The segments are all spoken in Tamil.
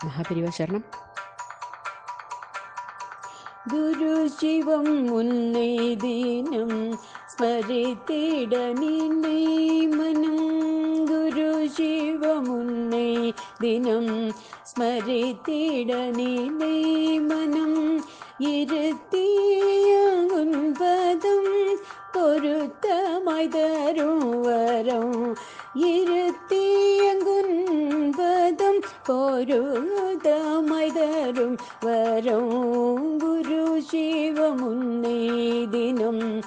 மகாபெரிவா சரணம். குரு சிவம் உன்னை தினம் ஸ்மரித்திட நினை மனம். குரு சிவம் உன்னை தினம் ஸ்மரித்திட நினை மனம். இருத்திய உன் பதம் பொருத்தமாய் தரும் வரம். இருத்தியங்குன் பதம் பொருத்தமாய் தரும் வரம். குரு சிவம் உன்னை தினம்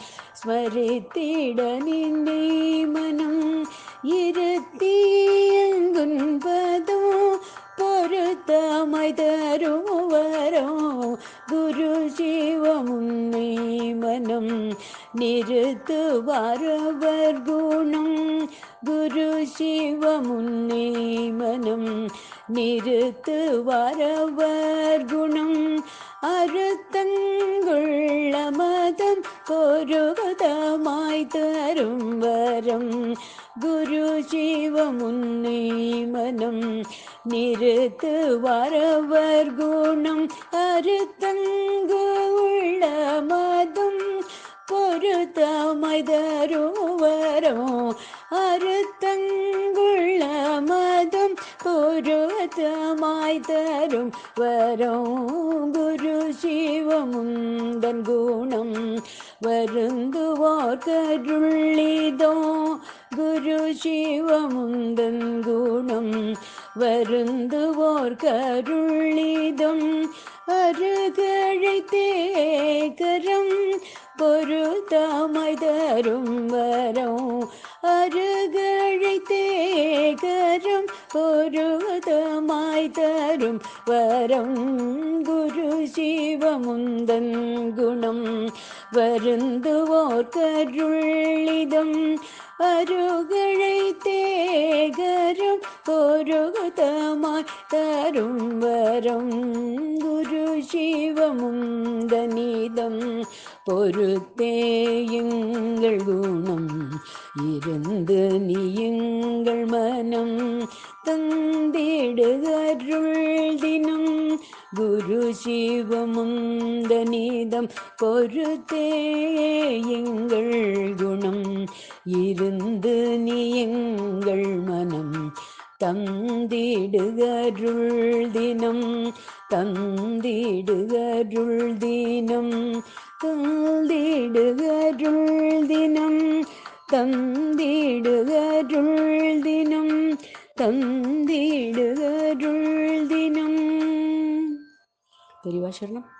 ஸ்மரித்திட நினை மனம். இருத்தியங்குன் பதம் பொருத்தமாய் தரும் வரம். குரு சிவம் உன்னை மனம் நிறுத்துவாரவர் குணம். குரு சிவம் உன்னை மனம் நிறுத்துவாரவர் குணம். அறுத்தங்குள்ள மதம் பொருதமாய் தரும் வரம். குரு சிவம் உன்னை மனம் நிறுத்துவாரவர் குணம். அறுத்தங்குள்ள மதம் பொருத்தமாய் தரும் வரம். அறுத்தங்குள்ள மதம் பொருத்தமாய் தரும் வரம். குரு சிவம் உந்தன் குணம் வருந்துவோர் கருளிதோ. குரு சிவம் உந்தன் குணம் வருந்துவோர் கருளிதம். அருகழைத்தே கரம் பொருத்தமாய் தரும் வரம். அருகழைத்தே கரம் பொருத்தமாய் தரும் வரம். குரு சிவம் உந்தன் குணம் வருந்துவோர் கருளிதம். அருகழைத்தே கரம் பொருத்தமாய் தரும் வரம். குரு சிவம் உந்தனிதம் பொறுத்தே எங்கள் குணம் இருந்து நீ எங்கள் மனம் தந்திடுகருள் தினம். குரு சிவம் உந்தனிதம் பொறுத்தே எங்கள் குணம் இருந்து நீ எங்கள் மனம் தந்திடுகருள் தினம். தந்திடுகருள் தினம். தந்திடுகருள் தினம். தந்திடுகருள் தினம். தந்திடுகருள் தினம். பெரியவா சரணம்.